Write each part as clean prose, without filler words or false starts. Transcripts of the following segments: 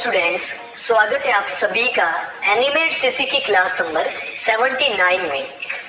Students, स्वागत है आप सभी का एनिमेट सीसी की क्लास नंबर 79 में।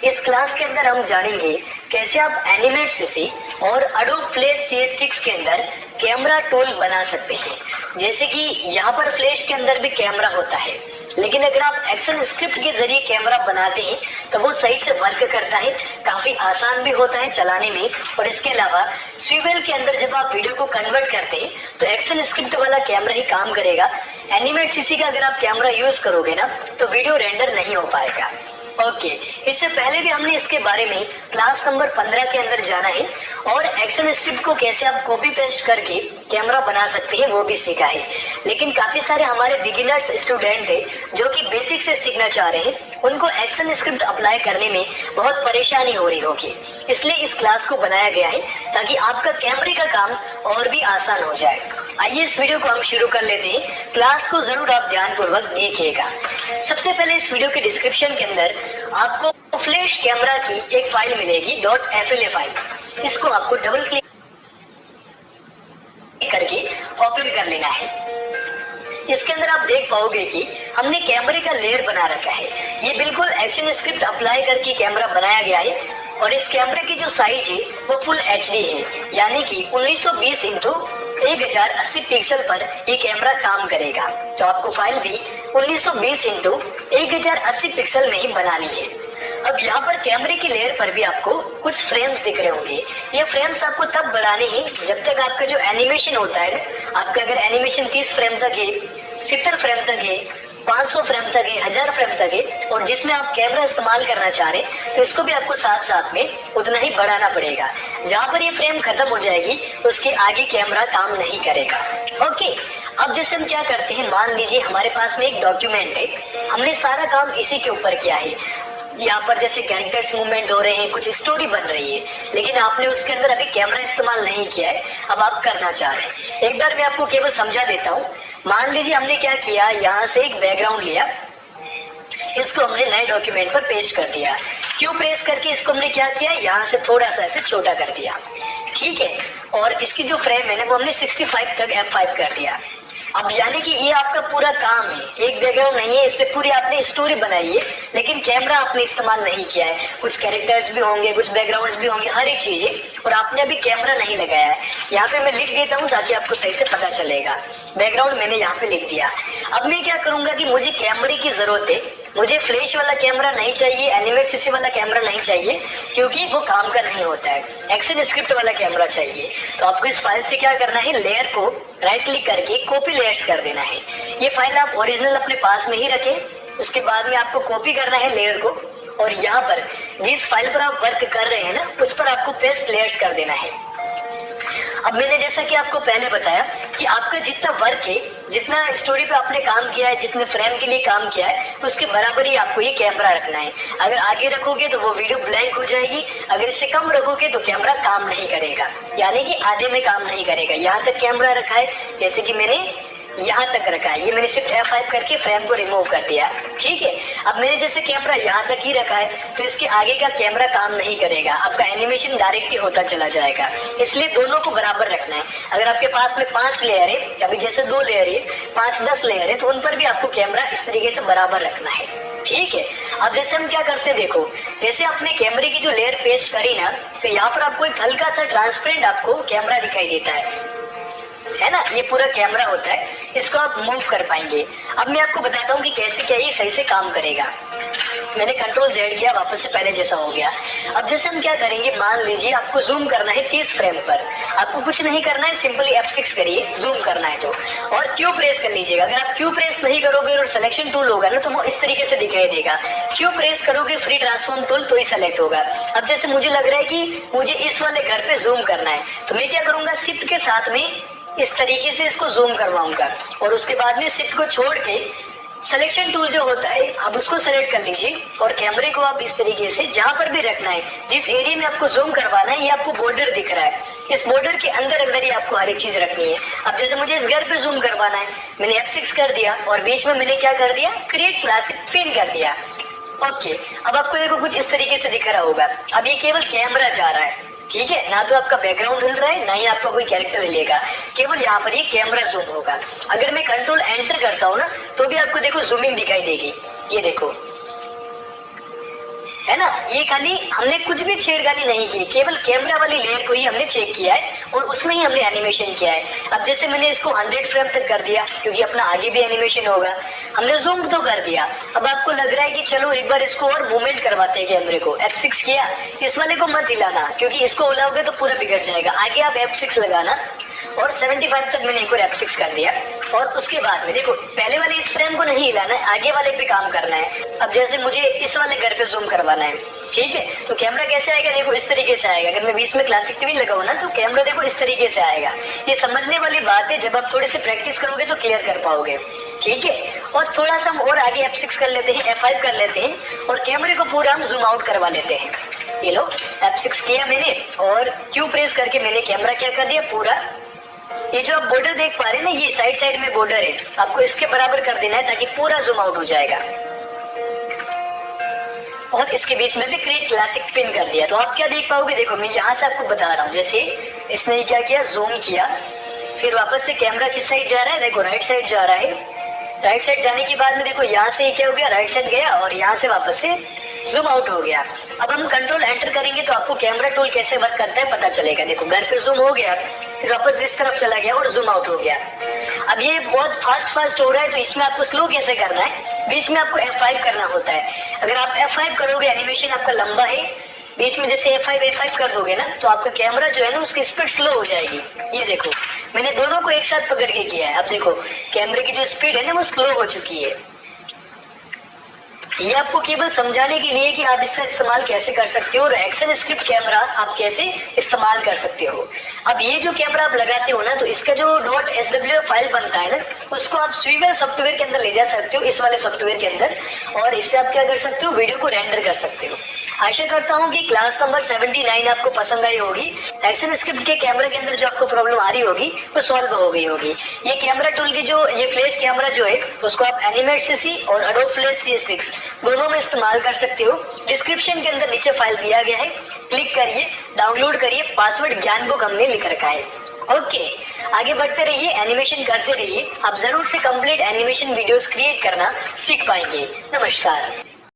इस क्लास के अंदर हम जानेंगे कैसे आप एनिमेट सीसी और एडोब फ्लैश CS6 के अंदर कैमरा टूल बना सकते हैं। जैसे कि यहाँ पर फ्लैश के अंदर भी कैमरा होता है, लेकिन अगर आप एक्शन स्क्रिप्ट के जरिए कैमरा बनाते हैं तो वो सही से वर्क करता है, काफी आसान भी होता है चलाने में। और इसके अलावा स्विवेल के अंदर जब आप वीडियो को कन्वर्ट करते हैं तो एक्शन स्क्रिप्ट वाला कैमरा ही काम करेगा। एनिमेट सीसी का अगर आप कैमरा यूज करोगे ना तो वीडियो रेंडर नहीं हो पाएगा। ओके, इससे पहले भी हमने इसके बारे में क्लास नंबर 15 के अंदर जाना है और एक्शन स्क्रिप्ट को कैसे आप कॉपी पेस्ट करके कैमरा बना सकते हैं वो भी सीखा है। लेकिन काफी सारे हमारे बिगिनर्स स्टूडेंट है जो कि बेसिक से सीखना चाह रहे हैं, उनको एक्शन स्क्रिप्ट अप्लाई करने में बहुत परेशानी हो रही होगी। इसलिए इस क्लास को बनाया गया है ताकि आपका कैमरे का काम और भी आसान हो जाए। आइए इस वीडियो को हम शुरू कर लेते हैं। क्लास को जरूर आप ध्यानपूर्वक देखिएगा। सबसे पहले इस वीडियो के डिस्क्रिप्शन के अंदर आपको फ्लैश कैमरा की एक फाइल मिलेगी .fla फाइल। इसको आपको डबल क्लिक करके ओपन कर लेना है। इसके अंदर आप देख पाओगे कि हमने कैमरे का लेयर बना रखा है। ये बिल्कुल एक्शन स्क्रिप्ट अप्लाई करके कैमरा बनाया गया है और इस कैमरे की जो साइज है वो फुल HD है, यानी कि 1920 इंटू 1080 पिक्सल पर ये कैमरा काम करेगा। तो आपको फाइल भी 1920 इंटू 1080 पिक्सल में ही बनानी है। अब यहाँ पर कैमरे की लेयर पर भी आपको कुछ फ्रेम्स दिख रहे होंगे। ये फ्रेम्स आपको तब बढ़ाने हैं जब तक आपका जो एनिमेशन होता है, आपका अगर एनिमेशन 30 फ्रेम तक है, 70 फ्रेम तक है, 500 फ्रेम तक है, 1000 फ्रेम तक है, और जिसमें आप कैमरा इस्तेमाल करना चाह रहे हैं तो इसको भी आपको साथ साथ में उतना ही बढ़ाना पड़ेगा। जहाँ पर ये फ्रेम खत्म हो जाएगी उसके आगे कैमरा काम नहीं करेगा। ओके, अब जैसे हम क्या करते हैं, मान लीजिए हमारे पास में एक डॉक्यूमेंट है, हमने सारा काम इसी के ऊपर किया है। यहाँ पर जैसे कैरेक्टर्स मूवमेंट हो रहे हैं, कुछ स्टोरी बन रही है, लेकिन आपने उसके अंदर अभी कैमरा इस्तेमाल नहीं किया है, अब आप करना चाह रहे हैं। एक बार मैं आपको केवल समझा देता हूँ। मान लीजिए हमने क्या किया, यहाँ से एक बैकग्राउंड लिया, इसको हमने नए डॉक्यूमेंट पर पेस्ट कर दिया। क्यों प्रेस करके इसको हमने क्या किया, यहाँ से थोड़ा सा ऐसे छोटा कर दिया, ठीक है। और इसकी जो फ्रेम है ना वो हमने 65 तक F5 कर दिया। अब यानी कि ये आपका पूरा काम है, एक बैकग्राउंड नहीं है, इससे पूरी आपने स्टोरी बनाई है, लेकिन कैमरा आपने इस्तेमाल नहीं किया है। कुछ कैरेक्टर्स भी होंगे, कुछ बैकग्राउंड्स भी होंगे, हर एक चीज है, और आपने अभी कैमरा नहीं लगाया है। यहाँ पे मैं लिख देता हूँ ताकि आपको सही से पता चलेगा। बैकग्राउंड मैंने यहाँ पे लिख दिया। अब मैं क्या करूंगा कि मुझे कैमरे की जरूरत है, मुझे फ्लैश वाला कैमरा नहीं चाहिए, एनिमेट सीसी वाला कैमरा नहीं चाहिए, क्योंकि वो काम का नहीं होता है। एक्शन स्क्रिप्ट वाला कैमरा चाहिए। तो आपको इस फाइल से क्या करना है, लेयर को राइट क्लिक करके कॉपी लेयर्स कर देना है। ये फाइल आप ओरिजिनल अपने पास में ही रखें। उसके बाद में आपको कॉपी करना है लेयर को, और यहाँ पर जिस फाइल पर आप वर्क कर रहे हैं ना उस पर आपको पेस्ट लेयर्स कर देना है। अब मैंने जैसा कि आपको पहले बताया कि आपका जितना वर्क है, जितना स्टोरी पे आपने काम किया है, जितने फ्रेम के लिए काम किया है, उसके बराबर ही आपको ये कैमरा रखना है। अगर आगे रखोगे तो वो वीडियो ब्लैंक हो जाएगी, अगर इससे कम रखोगे तो कैमरा काम नहीं करेगा, यानी कि आधे में काम नहीं करेगा। यहाँ तक कैमरा रखा है, जैसे कि मैंने यहाँ तक रखा है, ये मैंने सिर्फ F5 करके फ्रेम को रिमूव कर दिया, ठीक है। अब मैंने जैसे कैमरा यहाँ तक ही रखा है तो इसके आगे का कैमरा काम नहीं करेगा, आपका एनिमेशन डायरेक्ट ही होता चला जाएगा। इसलिए दोनों को बराबर रखना है। अगर आपके पास में 5 लेयर है, अभी जैसे 2 लेयर है, 5-10 लेयर है, तो उन पर भी आपको कैमरा इस तरीके से बराबर रखना है, ठीक है। अब जैसे हम क्या करते हैं, देखो जैसे आपने कैमरे की जो लेयर पेस्ट करी ना, तो यहाँ पर आपको एक हल्का सा ट्रांसपेरेंट आपको कैमरा दिखाई देता है ना, ये पूरा कैमरा होता है, इसको आप मूव कर पाएंगे। अब मैं आपको बताता हूँ कि कैसे क्या ये सही से काम करेगा। मैंने Ctrl Z किया, वापस से पहले जैसा हो गया। अब जैसे हम क्या करेंगे, मान लीजिए आपको जूम करना है 30 फ्रेम पर, आपको कुछ नहीं करना है, सिंपली F6 करिए, जूम करना है तो, और Q प्रेस कर लीजिएगा। अगर आप Q प्रेस नहीं करोगे और सिलेक्शन टूल होगा ना तो वो इस तरीके से दिखाई देगा। Q प्रेस करोगे फ्री ट्रांसफॉर्म टूल तो ही सेलेक्ट होगा। अब जैसे मुझे लग रहा है कि मुझे इस वाले घर पे जूम करना है, तो मैं क्या करूंगा, शिफ्ट के साथ में इस तरीके से इसको जूम करवाऊंगा, और उसके बाद में शिफ्ट को छोड़ के सिलेक्शन टूल जो होता है अब उसको सेलेक्ट कर लीजिए, और कैमरे को आप इस तरीके से जहां पर भी रखना है, जिस एरिया में आपको जूम करवाना है, ये आपको बॉर्डर दिख रहा है, इस बॉर्डर के अंदर अंदर ही आपको हर एक चीज रखनी है। अब जैसे मुझे इस घर पे जूम करवाना है, मैंने F6 कर दिया, और बीच में मैंने क्या कर दिया, क्रिएट क्लासिक पिन कर दिया। ओके, अब आपको देखो कुछ इस तरीके से दिख रहा होगा। अब ये केवल कैमरा जा रहा है, ठीक है, ना तो आपका बैकग्राउंड हिल रहा है, ना ही आपका कोई कैरेक्टर हिलेगा, केवल यहाँ पर ये कैमरा जूम होगा। अगर मैं कंट्रोल एंटर करता हूँ ना तो भी आपको देखो जूमिंग दिखाई देगी, ये देखो, है ना। ये खाली हमने कुछ भी छेड़खानी नहीं की, केवल कैमरा वाली लेयर को ही हमने चेक किया है और उसमें ही हमने एनिमेशन किया है। अब जैसे मैंने इसको 100 फ्रेम तक कर दिया क्योंकि अपना आगे भी एनिमेशन होगा, हमने जूम तो कर दिया। अब आपको लग रहा है कि चलो एक बार इसको और मूवमेंट करवाते हैं कैमरे को, F6 किया, इस वाले को मत हिलाना क्योंकि इसको हिलाओगे तो पूरा बिगड़ जाएगा। आगे आप F6 लगाना और 75 तक मैंने एक और F6 कर दिया और उसके बाद में देखो पहले वाले इस फ्रेम को नहीं हिलाना है, आगे वाले पे काम करना है। अब जैसे मुझे इस वाले घर पे जूम करवाना है, ठीक है, तो कैमरा कैसे आएगा, देखो इस तरीके से आएगा। अगर मैं बीच में क्लासिक टीवी लगाऊं ना तो कैमरा देखो इस तरीके से आएगा। ये समझने वाली बात है, जब आप थोड़े से प्रैक्टिस करोगे तो क्लियर कर पाओगे, ठीक है। और थोड़ा सा हम और आगे F6 कर लेते हैं, F5 कर लेते हैं और कैमरे को पूरा हम जूम आउट करवा लेते हैं। ये लो F6 किया मैंने और Q प्रेस करके मैंने कैमरा क्या कर दिया पूरा, ये जो आप बॉर्डर देख पा रहे हैं ना, ये साइड साइड में बॉर्डर है, आपको इसके बराबर कर देना है ताकि पूरा जूम आउट हो जाएगा। और इसके बीच में भी क्रिएट क्लासिक पिन कर दिया, तो आप क्या देख पाओगे, देखो मैं यहाँ से आपको बता रहा हूँ। जैसे इसने क्या किया, जूम किया, फिर वापस से कैमरा किस साइड जा रहा है, देखो राइट साइड जा रहा है। राइट साइड जाने के बाद में देखो यहाँ से क्या हो गया, राइट साइड गया और यहाँ से वापस से जूम आउट हो गया। अब हम कंट्रोल एंटर करेंगे तो आपको कैमरा टूल कैसे वर्क करता है पता चलेगा। देखो घर पे जूम हो गया, फिर वापस इस तरफ चला गया और जूम आउट हो गया। अब ये बहुत फास्ट हो रहा है तो इसमें आपको स्लो कैसे करना है, बीच में आपको F5 करना होता है। अगर आप F5 करोगे एनिमेशन आपका लंबा है, बीच में जैसे F5 कर दोगे ना तो आपका कैमरा जो है ना उसकी स्पीड स्लो हो जाएगी। ये देखो मैंने दोनों को एक साथ पकड़ के किया है। अब देखो कैमरे की जो स्पीड है ना वो स्लो हो चुकी है। ये आपको केवल समझाने के लिए कि आप इसका इस्तेमाल कैसे कर सकते हो और एक्शन स्क्रिप्ट कैमरा आप कैसे इस्तेमाल कर सकते हो। अब ये जो कैमरा आप लगाते हो ना तो इसका जो .sw फाइल बनता है ना उसको आप स्वीवेल सॉफ्टवेयर के अंदर ले जा सकते हो, इस वाले सॉफ्टवेयर के अंदर, और इससे आप क्या कर सकते हो, वीडियो को रेंडर कर सकते हो। आशा करता हूँ कि क्लास नंबर 79 आपको पसंद आई होगी। एक्शन स्क्रिप्ट के कैमरे के अंदर जो आपको प्रॉब्लम आ रही होगी वो सॉल्व हो गई होगी। ये कैमरा टूल की जो ये फ्लैश कैमरा जो है उसको आप एनिमेट CC और एडोब फ्लैश CS6 दोनों में इस्तेमाल कर सकते हो। डिस्क्रिप्शन के अंदर नीचे फाइल दिया गया है, क्लिक करिए, डाउनलोड करिए, पासवर्ड ज्ञान बुक हमने लिख रखा है। ओके, आगे बढ़ते रहिए, एनिमेशन करते रहिए, आप जरूर से कंप्लीट एनिमेशन वीडियोस क्रिएट करना सीख पाएंगे। नमस्कार।